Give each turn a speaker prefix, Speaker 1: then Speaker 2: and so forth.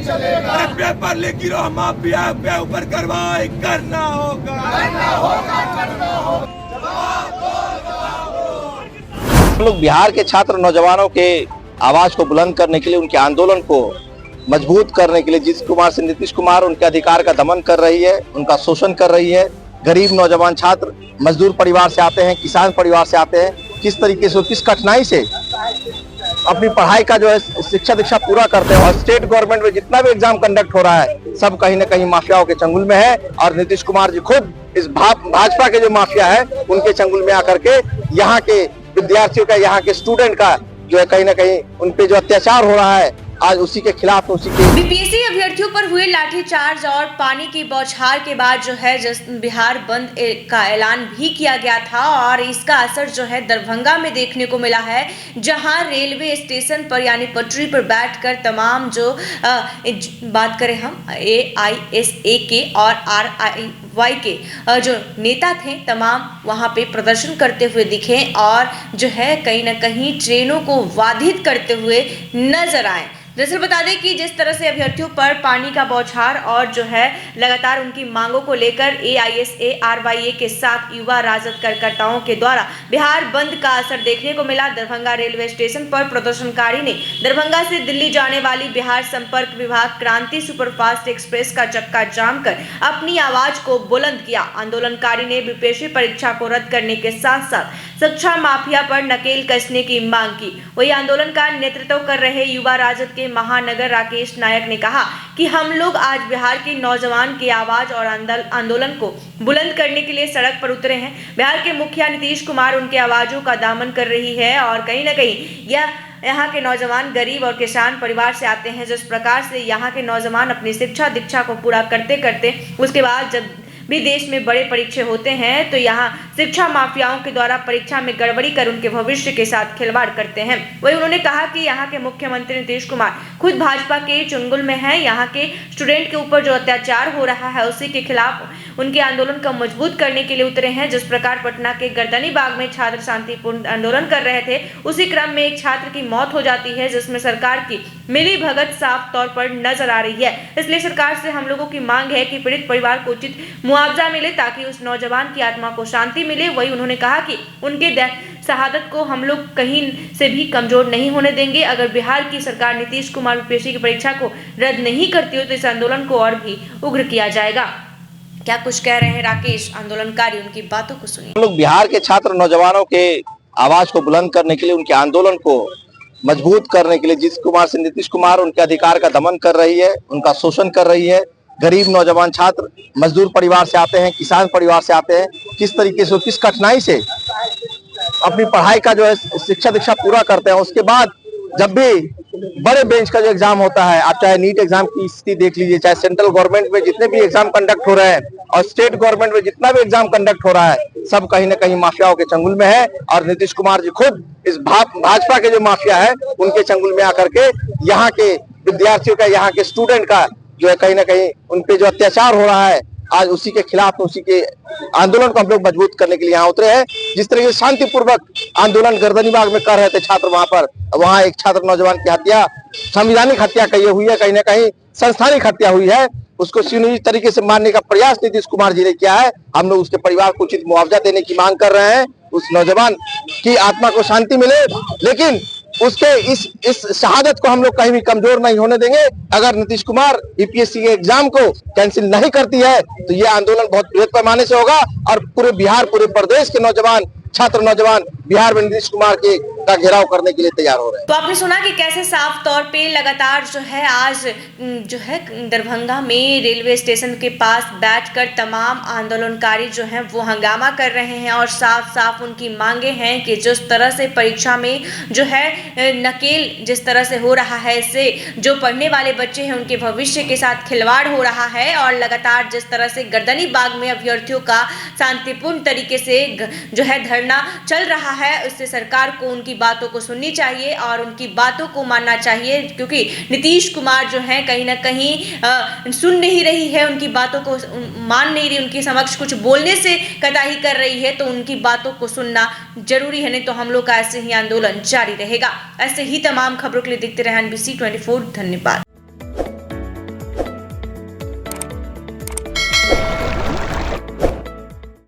Speaker 1: अरे paper leak गिरोह mafia पे ऊपर कार्रवाई करना होगा।
Speaker 2: हम लोग बिहार के छात्र नौजवानों के आवाज को बुलंद करने के लिए, उनके आंदोलन को मजबूत करने के लिए जिस कुमार से नीतीश कुमार उनके अधिकार का दमन कर रही है, उनका शोषण कर रही है। गरीब नौजवान छात्र मजदूर परिवार से आते हैं, किसान परिवार से आते हैं, किस तरीके से, किस कठिनाई से अपनी पढ़ाई का जो है शिक्षा दीक्षा पूरा करते हैं। और स्टेट गवर्नमेंट में जितना भी एग्जाम कंडक्ट हो रहा है सब कहीं ना कहीं माफियाओं के चंगुल में है। और नीतीश कुमार जी खुद इस भाजपा के जो माफिया है उनके चंगुल में आकर के यहाँ के विद्यार्थियों का, यहाँ के स्टूडेंट का जो है कहीं ना कहीं उन पे जो अत्याचार हो रहा है, आज उसी के खिलाफ उसी के
Speaker 3: बीपीएससी अभ्यर्थियों पर हुए लाठीचार्ज और पानी की बौछार के बाद जो है बिहार बंद का ऐलान भी किया गया था। और इसका असर जो है दरभंगा में देखने को मिला है, जहां रेलवे स्टेशन पर यानी पटरी पर बैठकर तमाम जो बात करें हम AISA के और RIY के जो नेता थे तमाम वहां पे प्रदर्शन करते हुए दिखे और जो है कहीं ना कहीं ट्रेनों को बाधित करते हुए नजर आए। दरअसल बता दें कि जिस तरह से अभ्यर्थियों पर पानी का बौछार और जो है लगातार उनकी मांगों को लेकर AISA RYA के साथ युवा राजद कार्यकर्ताओं के द्वारा बिहार बंद का असर देखने को मिला। दरभंगा रेलवे स्टेशन पर प्रदर्शनकारी ने दरभंगा से दिल्ली जाने वाली बिहार संपर्क विभाग क्रांति सुपरफास्ट एक्सप्रेस का चक्का जाम कर अपनी आवाज को बुलंद किया। आंदोलनकारी ने बीपीएससी परीक्षा को रद्द करने के साथ साथ शिक्षा माफिया पर नकेल कसने की मांग की। वही आंदोलन का नेतृत्व कर रहे युवा राजद के महानगर राकेश नायक ने कहा कि हम लोग आज बिहार के नौजवान की आवाज और आंदोलन को बुलंद करने के लिए सड़क पर उतरे हैं। बिहार के मुखिया नीतीश कुमार उनके आवाजों का दामन कर रही है और कहीं ना कहीं यहाँ के नौजवान गरीब और किसान परिवार से आते हैं। जिस प्रकार से यहाँ के नौजवान अपनी शिक्षा दीक्षा को पूरा करते करते उसके बाद जब भी देश में बड़े परीक्षे होते हैं तो यहाँ शिक्षा माफियाओं के द्वारा परीक्षा में गड़बड़ी कर उनके भविष्य के साथ खिलवाड़ करते हैं। वही उन्होंने कहा कि यहाँ के मुख्यमंत्री नीतीश कुमार खुद भाजपा के चुंगल में है। यहाँ के स्टूडेंट के ऊपर जो अत्याचार हो रहा है उसी के खिलाफ उनके आंदोलन को मजबूत करने के लिए उतरे हैं। जिस प्रकार पटना के गर्दनी बाग में छात्र शांतिपूर्ण आंदोलन कर रहे थे, उसी क्रम में एक छात्र की मौत हो जाती है, जिसमें सरकार की मिली भगत साफ तौर पर नजर आ रही है। इसलिए सरकार से हम लोगों की मांग है कि पीड़ित परिवार को उचित मुआवजा मिले ताकि उस नौजवान की आत्मा को शांति मिले। वही उन्होंने कहा कि उनके शहादत को हम लोग कहीं से भी कमजोर नहीं होने देंगे। अगर बिहार की सरकार नीतीश कुमार बीपीएससी की परीक्षा को रद्द नहीं करती हो तो इस आंदोलन को और भी उग्र किया जाएगा। क्या कुछ कह रहे हैं राकेश आंदोलनकारी, उनकी बातों को सुनिए।
Speaker 2: हम लोग बिहार के छात्र नौजवानों के आवाज को बुलंद करने के लिए, उनके आंदोलन को मजबूत करने के लिए जिस कुमार से नीतीश कुमार उनके अधिकार का दमन कर रही है, उनका शोषण कर रही है। गरीब नौजवान छात्र मजदूर परिवार से आते हैं, किसान परिवार से आते हैं, किस तरीके से, किस कठिनाई से अपनी पढ़ाई का जो है शिक्षा दीक्षा पूरा करते हैं। उसके बाद जब भी बड़े बेंच का जो एग्जाम होता है, आप चाहे नीट एग्जाम की स्थिति देख लीजिए, चाहे सेंट्रल गवर्नमेंट में जितने भी एग्जाम कंडक्ट हो रहे हैं और स्टेट गवर्नमेंट में जितना भी एग्जाम कंडक्ट हो रहा है सब कहीं ना कहीं माफियाओं के चंगुल में है। और नीतीश कुमार जी खुद इस भाजपा के जो माफिया है उनके चंगुल में आकर के यहाँ के विद्यार्थियों का, यहाँ के स्टूडेंट का जो है कहीं ना कहीं उन पे जो अत्याचार हो रहा है, आज उसी के खिलाफ उसी के आंदोलन को हम लोग मजबूत करने के लिए यहाँ उतरे हैं। जिस तरह से शांतिपूर्वक आंदोलन गर्दनी बाग में कर रहे थे छात्र, वहां एक छात्र नौजवान की हत्या, संवैधानिक हत्या कही हुई है, कहीं ना कहीं संस्थानिक हत्या हुई है। उसको सुनियोजित तरीके से मारने का प्रयास नीतीश कुमार जी ने किया है। हम लोग उसके परिवार को उचित मुआवजा देने की मांग कर रहे हैं, उस नौजवान की आत्मा को शांति मिले, लेकिन उसके इस शहादत को हम लोग कहीं भी कमजोर नहीं होने देंगे। अगर नीतीश कुमार बीपीएससी के एग्जाम को कैंसिल नहीं करती है तो ये आंदोलन बहुत बृहद पैमाने से होगा और पूरे बिहार, पूरे प्रदेश के नौजवान, छात्र नौजवान बिहार में नीतीश कुमार के का घेराव करने के लिए तैयार हो रहे हैं।
Speaker 3: तो आपने सुना कि कैसे साफ तौर पे लगातार जो है आज जो है दरभंगा में रेलवे स्टेशन के पास बैठकर तमाम आंदोलनकारी जो हैं वो हंगामा कर रहे हैं और साफ साफ उनकी मांगे हैं कि जिस तरह से परीक्षा में जो है नकेल जिस तरह से हो रहा है, इससे जो पढ़ने वाले बच्चे हैं उनके भविष्य के साथ खिलवाड़ हो रहा है। और लगातार जिस तरह से गर्दनी बाग में अभ्यर्थियों का शांतिपूर्ण तरीके से जो है धरना चल रहा है, उससे सरकार को उनकी बातों को सुननी चाहिए और उनकी बातों को मानना चाहिए, क्योंकि नीतीश कुमार जो है कहीं ना कहीं सुन नहीं रही है, उनकी बातों को मान नहीं रही, उनके समक्ष कुछ बोलने से कताही कर रही है। तो उनकी बातों को सुनना जरूरी है, नहीं तो हम लोग का ऐसे ही आंदोलन जारी रहेगा। ऐसे ही तमाम खबरों के लिए देखते रहें NBC 24। धन्यवाद।